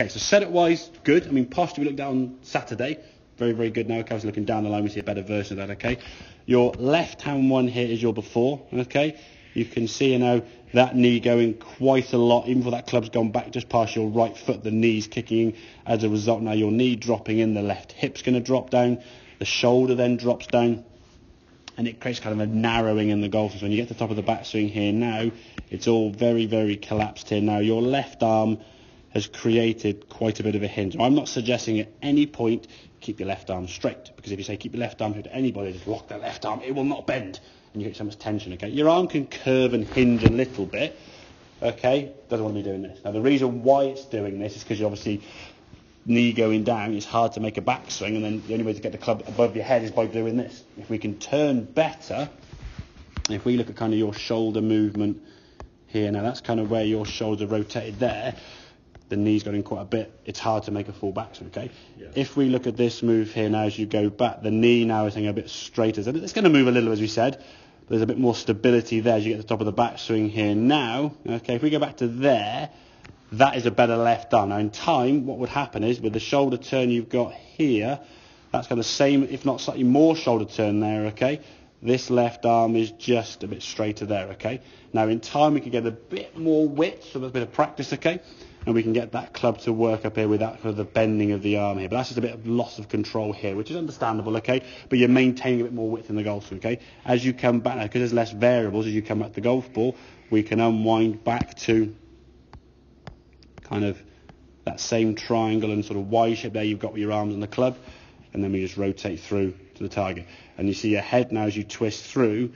Okay, so setup wise, good. I mean, posture we looked at on Saturday, very, very good now. Okay, so looking down the line, we see a better version of that. Okay, your left hand one here is your before. Okay, you can see now that knee going quite a lot, even though that club's gone back just past your right foot, the knee's kicking. As a result, now your knee dropping in, the left hip's going to drop down, the shoulder then drops down, and it creates kind of a narrowing in the golf. So when you get to the top of the backswing here now, it's all very, very collapsed here. Now your left arm has created quite a bit of a hinge. I'm not suggesting at any point keep your left arm straight, because if you say keep your left arm straight to anybody, just lock that left arm, it will not bend, and you get so much tension. Okay, your arm can curve and hinge a little bit. Okay, doesn't want to be doing this. Now the reason why it's doing this is because you obviously knee going down, it's hard to make a backswing, and then the only way to get the club above your head is by doing this. If we can turn better, if we look at kind of your shoulder movement here, now that's kind of where your shoulder rotated there. The knee's got in quite a bit. It's hard to make a full backswing, okay? Yeah. If we look at this move here now as you go back, the knee now is a bit straighter. So it's going to move a little, as we said. There's a bit more stability there as you get to the top of the backswing here now. Okay, if we go back to there, that is a better left arm. Now in time, what would happen is with the shoulder turn you've got here, that's got the same, if not slightly more shoulder turn there, okay? This left arm is just a bit straighter there, okay? Now in time we can get a bit more width, so there's a bit of practice, okay? And we can get that club to work up here without kind of the bending of the arm here. But that's just a bit of loss of control here, which is understandable, okay? But you're maintaining a bit more width in the golf swing, okay? As you come back now, because there's less variables, as you come back to the golf ball, we can unwind back to kind of that same triangle and sort of Y shape there you've got with your arms on the club. And then we just rotate through to the target. And you see your head now as you twist through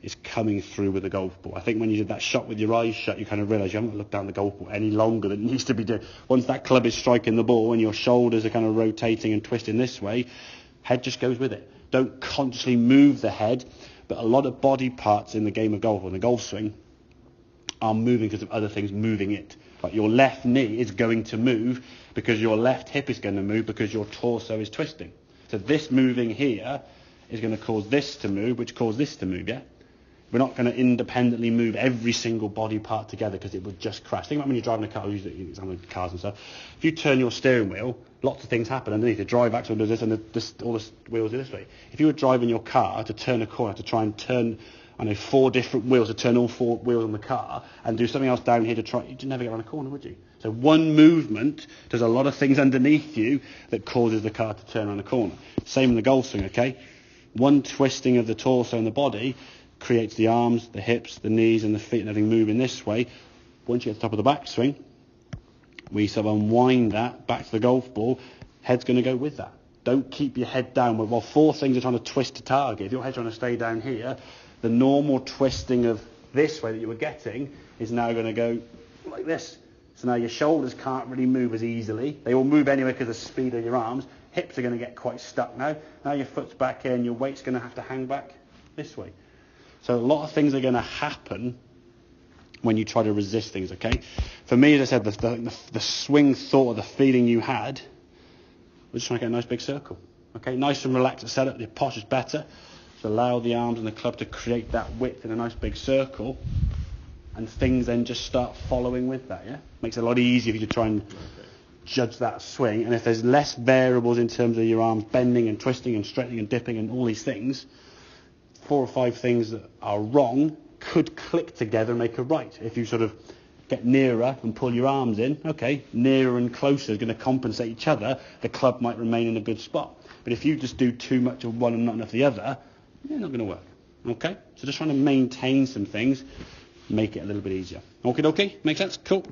is coming through with the golf ball. I think when you did that shot with your eyes shut, you kind of realise you haven't looked down the golf ball any longer than it needs to be doing. Once that club is striking the ball and your shoulders are kind of rotating and twisting this way, head just goes with it. Don't consciously move the head, but a lot of body parts in the game of golf or in the golf swing are moving because of other things moving it. Like your left knee is going to move because your left hip is going to move because your torso is twisting. So this moving here is going to cause this to move, which causes this to move, yeah? We're not going to independently move every single body part together because it would just crash. Think about when you're driving a car, usually example cars and stuff. If you turn your steering wheel, lots of things happen underneath. The drive axle does this and all the wheels do this way. If you were driving your car to turn a corner, to try and turn, 4 different wheels, to turn all 4 wheels on the car and do something else down here to try, you'd never get around a corner, would you? So one movement does a lot of things underneath you that causes the car to turn around a corner. Same in the golf swing, okay? One twisting of the torso and the body creates the arms, the hips, the knees and the feet and everything moving this way. Once you get to the top of the backswing, we sort of unwind that back to the golf ball. Head's going to go with that. Don't keep your head down. While 4 things are trying to twist to target, if your head's trying to stay down here, the normal twisting of this way that you were getting is now going to go like this. So now your shoulders can't really move as easily. They will move anyway because of the speed of your arms. Hips are going to get quite stuck now. Now your foot's back here and your weight's going to have to hang back this way. So a lot of things are going to happen when you try to resist things, okay? For me, as I said, the swing thought or the feeling you had was just trying to get a nice big circle, okay? Nice and relaxed setup. Your posture's better. So allow the arms and the club to create that width in a nice big circle, and things then just start following with that, yeah? Makes it a lot easier if you try and judge that swing. And if there's less variables in terms of your arms bending and twisting and straightening and dipping and all these things, 4 or 5 things that are wrong could click together and make a right. If you sort of get nearer and pull your arms in, okay, nearer and closer is going to compensate each other. The club might remain in a good spot. But if you just do too much of one and not enough of the other, it's not going to work. Okay? So just trying to maintain some things, make it a little bit easier. Okay, make sense? Cool.